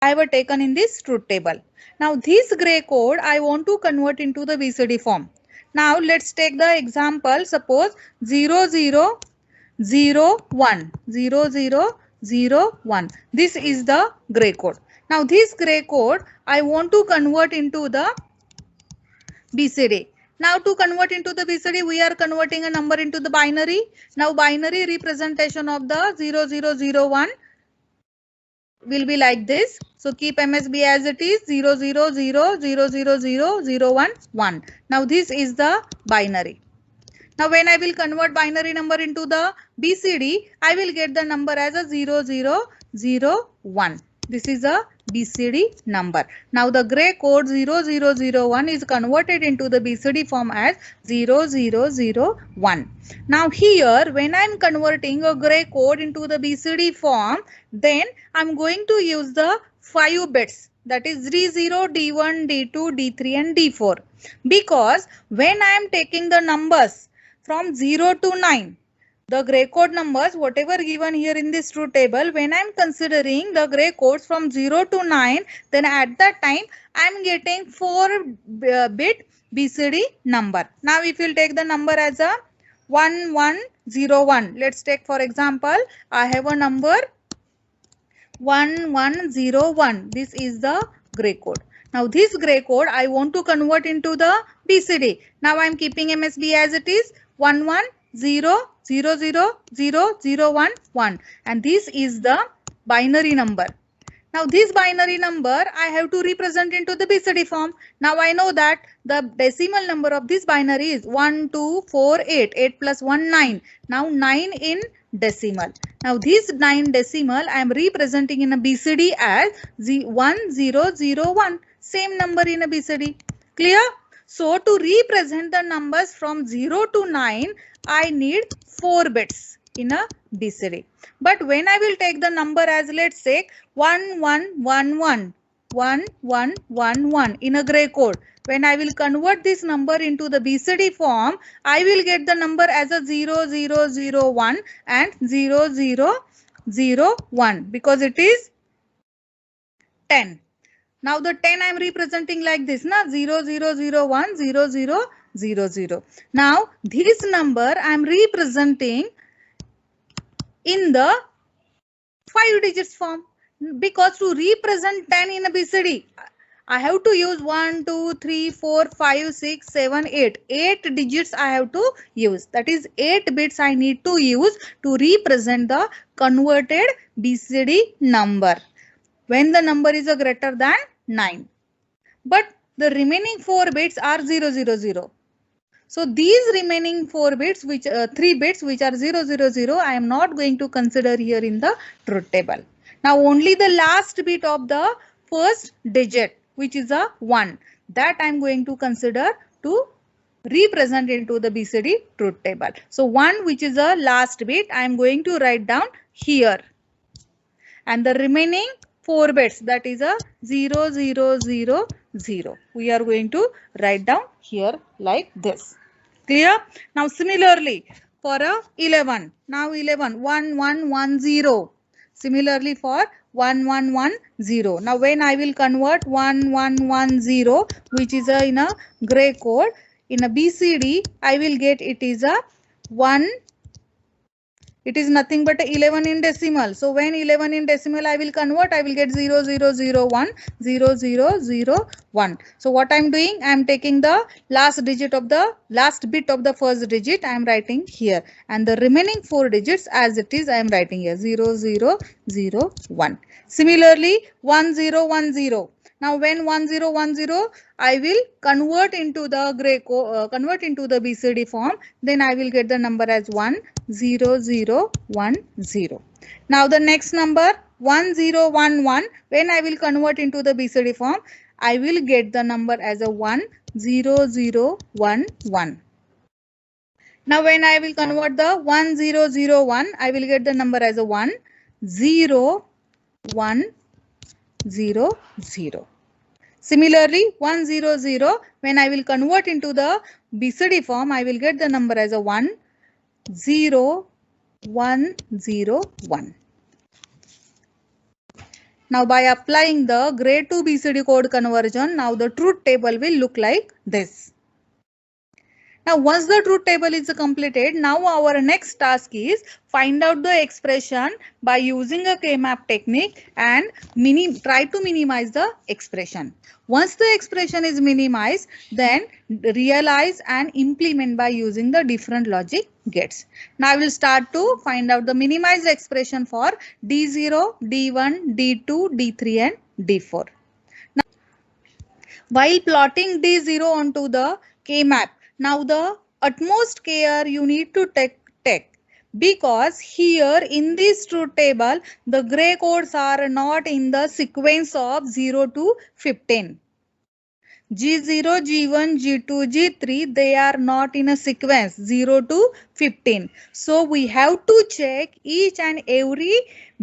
I have taken in this truth table. Now this gray code I want to convert into the BCD form. Now let's take the example. Suppose 0 0 0 1 0 0 0 1. This is the gray code. Now this gray code I want to convert into the BCD. Now to convert into the BCD, we are converting a number into the binary. Now binary representation of the 0001 will be like this. So keep MSB as it is 0000001 Now this is the binary. Now when I will convert binary number into the BCD, I will get the number as a 0001. This is a BCD number. Now the gray code 0001 is converted into the BCD form as 0001. Now here when I am converting a gray code into the BCD form, then I am going to use the 5 bits, that is D0, D1, D2, D3 and D4, because when I am taking the numbers from 0 to 9, the gray code numbers whatever given here in this truth table, when I am considering the gray codes from 0 to 9, then at that time I am getting 4 bit BCD number. Now if you take the number as a 1101, let's take for example, I have a number 1101. This is the gray code. Now this gray code I want to convert into the BCD. Now I am keeping MSB as it is 11000001 and this is the binary number. Now this binary number I have to represent into the BCD form. Now I know that the decimal number of this binary is 1248. 8 plus 1 9. Now 9 in decimal. Now this 9 decimal I am representing in a BCD as 1001. Same number in a BCD. Clear? So to represent the numbers from 0 to 9, I need 4 bits in a BCD. But when I will take the number as, let's say 1111 in a gray code, when I will convert this number into the BCD form, I will get the number as a 0001 and 0001 because it is 10. Now the 10 I am representing like this, na 0001 0000. Now this number I am representing in the 5 digits form, because to represent 10 in a BCD I have to use 1 2 3 4 5 6 7 8. 8 digits I have to use. That is 8 bits I need to use to represent the converted BCD number when the number is a greater than 9. But the remaining 4 bits are 000. So these remaining 4 bits, which 3 bits which are 000, I am not going to consider here in the truth table. Now only the last bit of the first digit, which is a 1, that I am going to consider to represent into the BCD truth table. So 1, which is a last bit, I am going to write down here, and the remaining 4 bits, that is a 0000, we are going to write down here like this. Clear? Now similarly for a 11, now 11 1110. Similarly for 1110. Now when I will convert 1110, which is in a gray code, in a BCD I will get it is a 1. It is nothing but 11 in decimal. So when 11 in decimal I will convert, I will get 0001 0001. So what I am doing, I am taking the last digit of the last bit of the first digit, I am writing here, and the remaining 4 digits as it is I am writing here 0001. Similarly 1010. Now when 1010 I will convert into the gray convert into the BCD form, then I will get the number as 10010. Now the next number 1011, when I will convert into the BCD form, I will get the number as a 10011. Now when I will convert the 1001, I will get the number as a 10100. Similarly 100, when I will convert into the BCD form, I will get the number as a 10101. Now by applying the gray to BCD code conversion, now the truth table will look like this. Now once the truth table is completed, now our next task is find out the expression by using a K-map technique and try to minimize the expression. Once the expression is minimized, then realize and implement by using the different logic gates. Now we will start to find out the minimized expression for D0, D1, D2, D3 and D4. Now, while plotting D0 onto the K-map, now the utmost care you need to take because here in this truth table the gray codes are not in the sequence of 0 to 15. G0, G1, G2, G3, they are not in a sequence 0 to 15. So we have to check each and every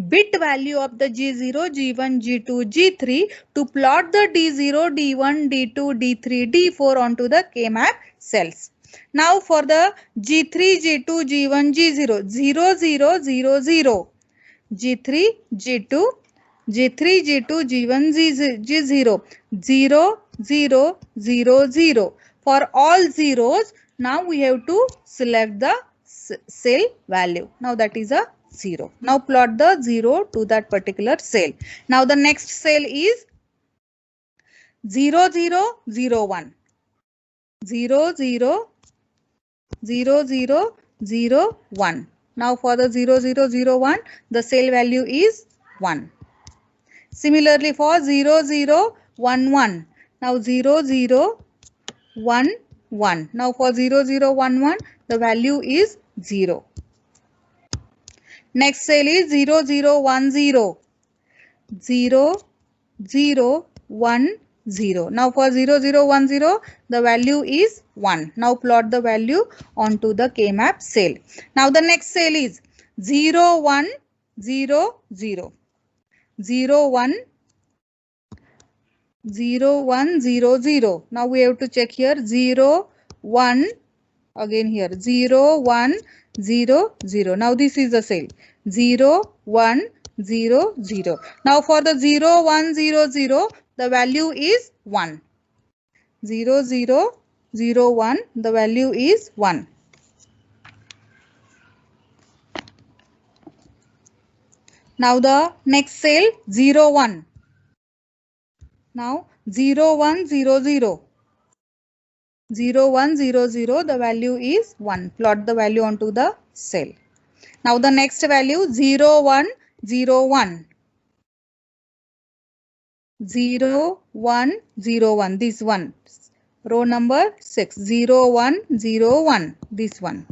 bit value of the G0, G1, G2, G3 to plot the D0, D1, D2, D3, D4 onto the K-map cells. Now for the G3, G2, G1, G0, 0, 0, 0, 0, G3, G2, G3, G2, G1, G0, 0, 0, 0, 0. For all zeros, now we have to select the cell value. Now that is a 0. Now plot the 0 to that particular cell. Now the next cell is 0, 0, 0, 1. 0, 0, 0, 0, 0, 1. Now for the 0, 0, 0, 1, the cell value is 1. Similarly for 0, 0, 1, 1. Now 0, 0, 1, 1. Now for 0, 0, 1, 1, the value is 0. Next cell is 0, 0, 1, 0. 0, 0, 1, 0. Now for 0, 0, 1, 0, the value is 1. Now plot the value onto the K-map cell. Now the next cell is 0, 1, 0, 0. 0, 1, 0, 1, 0, 0. Now we have to check here 0, 1, again here 0, 1, 0, 0. Now this is the cell 0, 1, 0, 0. Now for the 0, 1, 0, 0, the value is 1. 0, 0, 0, 1, the value is 1. Now the next cell 0, 1. Now 0, 1, 0, 0. 0, 1, 0, 0, the value is 1. Plot the value onto the cell. Now the next value 0, 1, 0, 1. 0, 1, 0, 1. This one. Row number 6. 0, 1, 0, 1. This one.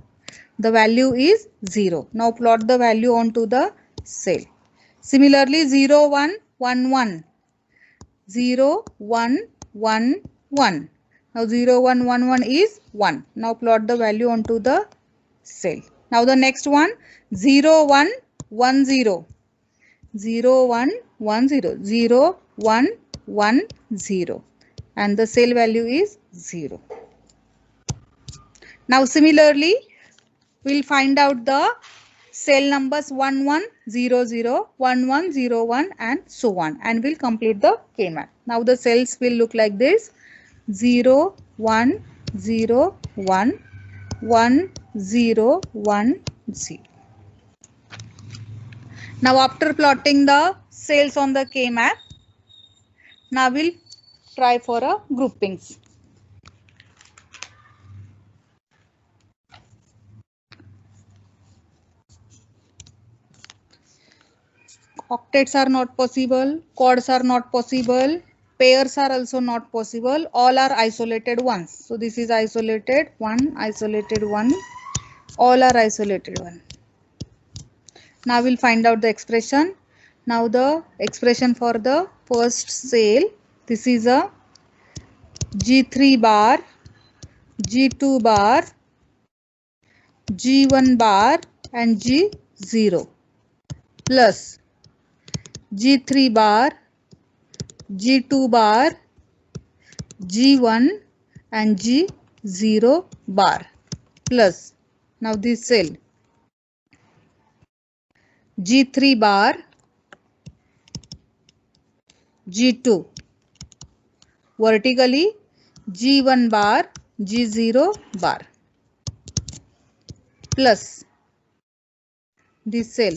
The value is 0. Now plot the value onto the cell. Similarly 0, 1, 1, 1. 0, 1, 1, 1. Now 0, 1, 1, 1 is 1. Now plot the value onto the cell. Now the next one 0, 1, 1, 0. 0, 1, 1, 0. 0, 1, 1, 0. And the cell value is 0. Now similarly, we'll find out the cell numbers 1, 1, 0, 0, 1, 1, 0, 1 and so on, and we'll complete the K-map. Now the cells will look like this 0, 1, 0, 1, 1, 0, 1, 0. Now after plotting the cells on the K-map, now we'll try for a groupings. Octets are not possible, quads are not possible, pairs are also not possible, all are isolated ones. So this is isolated 1, isolated 1, all are isolated 1. Now we'll find out the expression. Now the expression for the first cell, this is a G3 bar, G2 bar, G1 bar and G0 plus G3 bar, G2 bar, G1 and G0 bar plus, now this cell G3 bar, G2. Vertically G1 bar, G0 bar plus this cell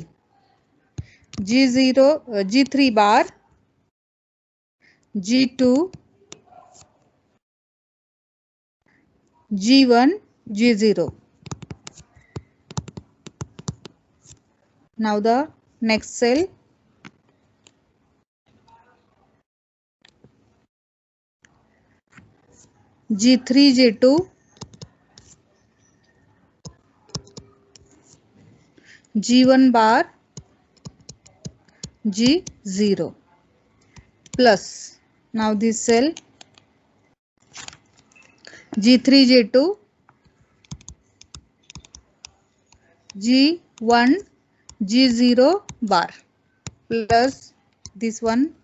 G3 bar, G2, G1, G0. Now the next cell G3, G2, G1 bar, G0 plus now this cell G3, G2, G1, G0 bar plus this one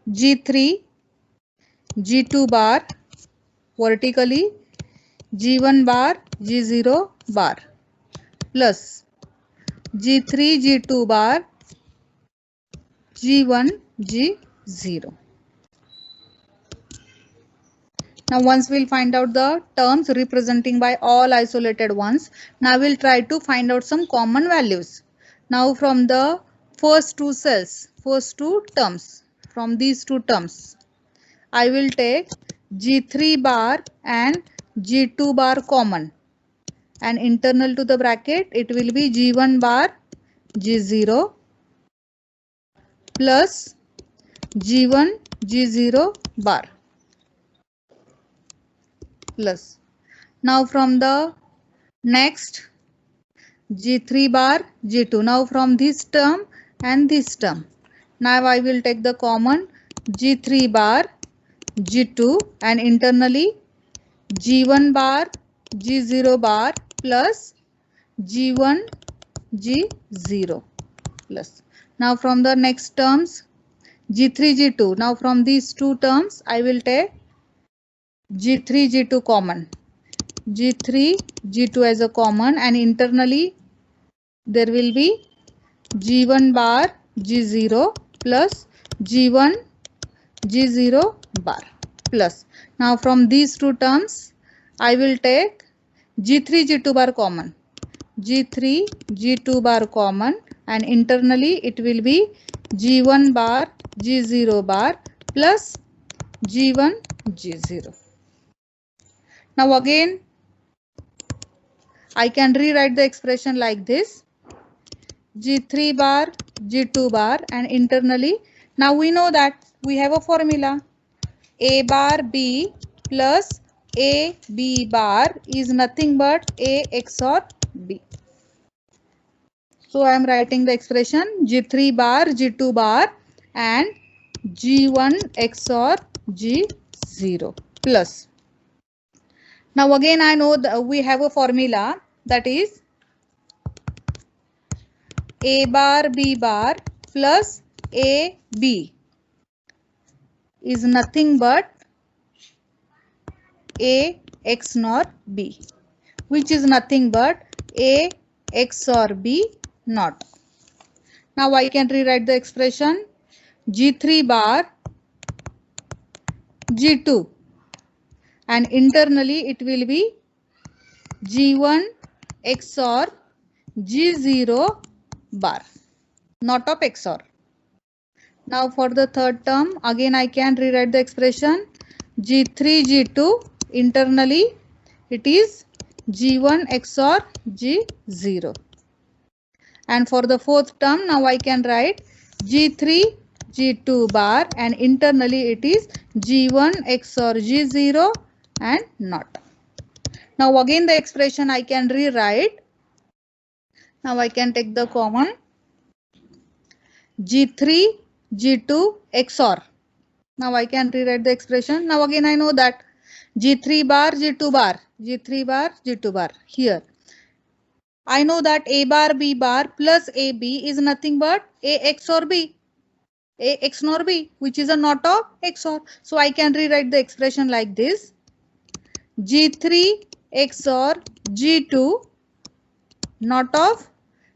G3, G2 bar vertically G1 bar, G0 bar plus G3, G2 bar, G1, G0. Now once we'll find out the terms representing by all isolated ones, now we'll try to find out some common values. Now from the first two cells, first two terms, from these two terms, I will take G3 bar and G2 bar common, and internal to the bracket it will be G1 bar, G0 plus G1, G0 bar plus. Now from the next G3 bar, G2. Now from this term and this term, now I will take the common G3 bar, G2, and internally G1 bar, G0 bar plus G1, G0 plus. Now from the next terms G3, G2. Now from these two terms I will take G3, G2 common, G3, G2 as a common, and internally there will be G1 bar, G0 plus G1, G0 bar plus. Now from these two terms I will take G3, G2 bar common, G3, G2 bar common, and internally it will be G1 bar, G0 bar plus G1, G0. Now again I can rewrite the expression like this: G3 bar, G2 bar, and internally, now we know that we have a formula, A bar B plus A B bar is nothing but A XOR B. So I am writing the expression G3 bar, G2 bar and G1 XOR G0 plus. Now again I know that we have a formula, that is A bar B bar plus A B is nothing but A XOR B, which is nothing but A XOR B not. Now I can rewrite the expression G3 bar G2, and internally it will be G1 XOR G0 bar, not of XOR. Now for the third term, again I can rewrite the expression G3 G2, internally it is G1 XOR G0. And for the fourth term, now I can write G3 G2 bar, and internally it is G1 XOR G0 and not. Now again the expression I can rewrite. Now I can take the common G3 G2 XOR. Now I can rewrite the expression. Now again I know that G3 bar G2 bar, G3 bar G2 bar. Here I know that A bar B bar plus AB is nothing but A XOR B, A XOR B, which is a not of XOR. So I can rewrite the expression like this: G3 XOR G2 not of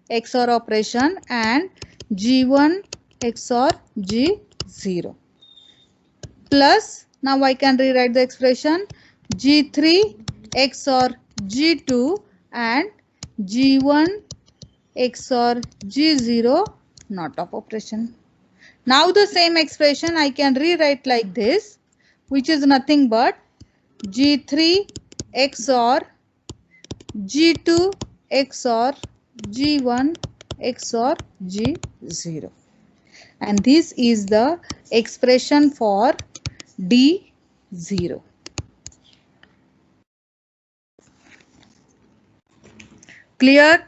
XOR operation and G1 XOR G0 plus, now I can rewrite the expression G3 XOR G2 and G1 XOR G0 not of operation. Now the same expression I can rewrite like this, which is nothing but G3 XOR G2 XOR G1 XOR G0. And this is the expression for D0. Clear?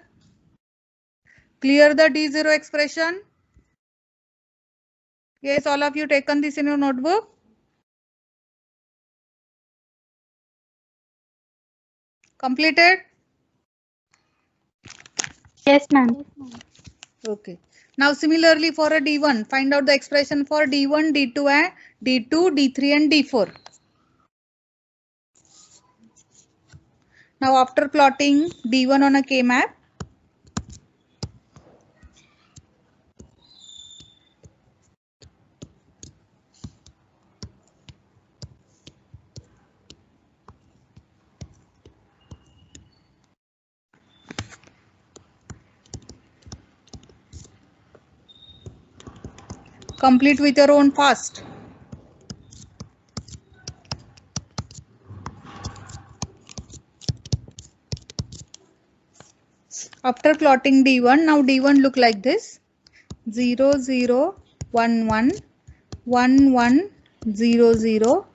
Clear the D0 expression? Yes, all of you taken this in your notebook? Completed? Yes, ma'am. Okay. Now similarly for a D1, find out the expression for D1, D2 and D2, D3 and D4. Now after plotting D1 on a K-map, complete with your own fast. After plotting D1, now D1 look like this. 0, 0, 1, 1, 1, 1, 0, 0,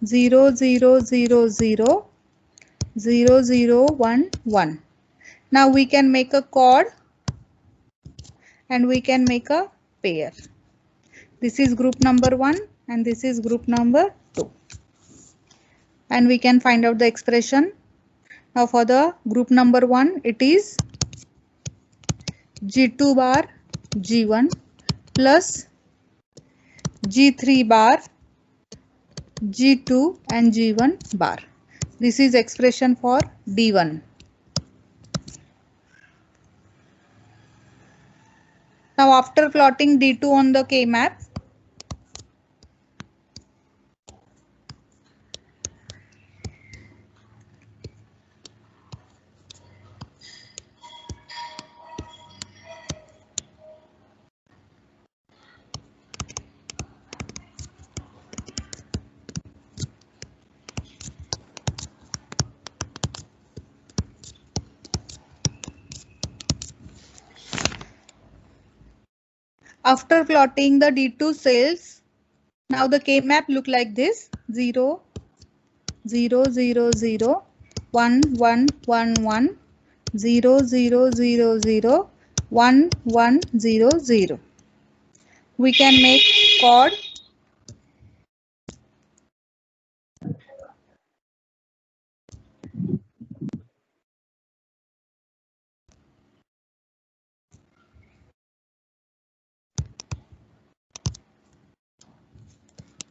0, 0, 0, 0, 0, 0, 1, 1. Now we can make a chord and we can make a pair. This is group number 1 and this is group number 2. And we can find out the expression. Now for the group number 1, it is G2 bar G1 plus G3 bar G2 and G1 bar. This is expression for D1. Now after plotting D2 on the K-map, after plotting the D2 cells, now the K-map look like this. 0, 0, 0, 0, 1, 1, 1, 1, 0, 0, 0, 0, 1, 1, 0, 0. We can make chord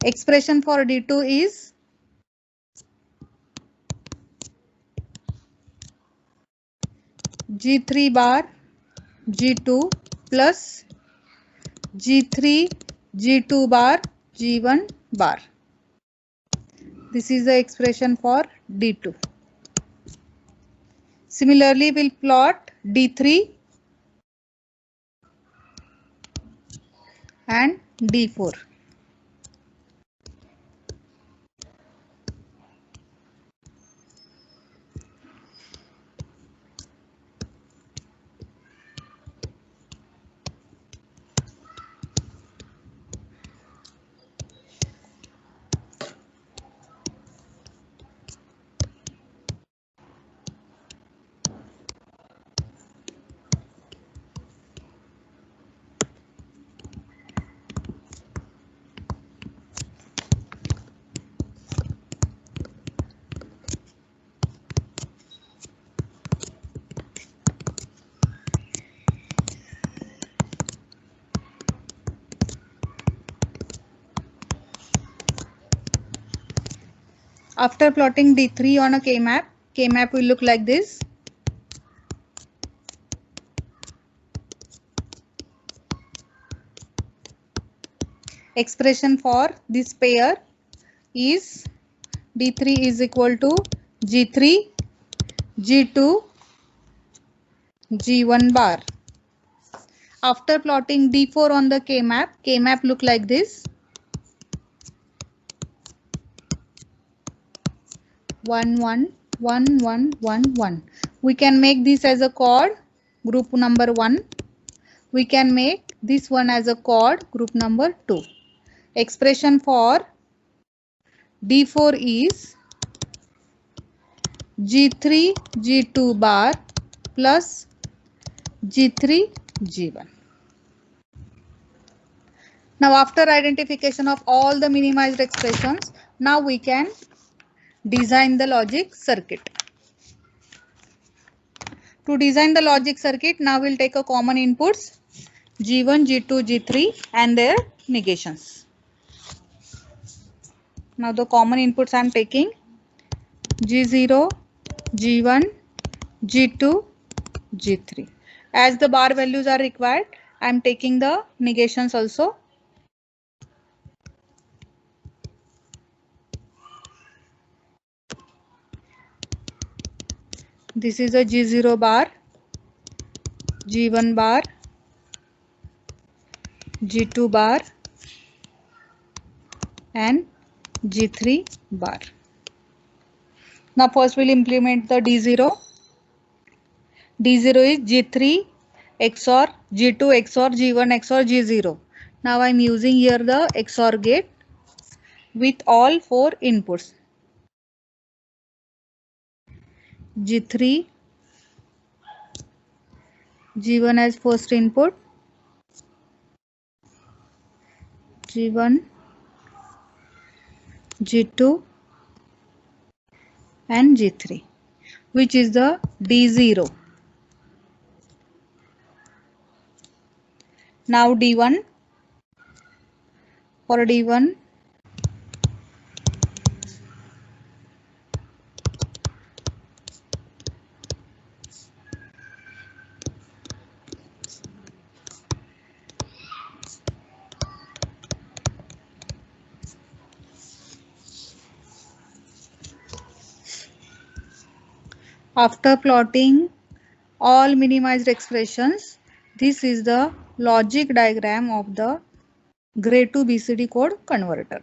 expression for D2 is G3 bar G2 plus G3 G2 bar G1 bar. This is the expression for D2. Similarly, we'll plot D3 and D4. After plotting D3 on a K-map will look like this. expression for this pair is D3 is equal to G3, G2, G1 bar. After plotting D4 on the K-map look like this. 1, 1, 1, 1, 1, 1. We can make this as a chord, group number 1. We can make this one as a chord, group number 2. Expression for D4 is G3, G2 bar plus G3, G1. Now after identification of all the minimized expressions, now we can design the logic circuit. To design the logic circuit, now we'll take a common inputs G1, G2, G3 and their negations. Now the common inputs I am taking G0, G1, G2, G3. As the bar values are required, I am taking the negations also. This is a G0 bar, G1 bar, G2 bar and G3 bar. Now first we'll implement the D0. D0 is G3 XOR G2 XOR G1 XOR G0. Now I'm using here the XOR gate with all 4 inputs. G3, G1 as first input, G1, G2 and G3, which is the D0. Now D1, for D1, after plotting all minimized expressions, this is the logic diagram of the Gray to BCD code converter.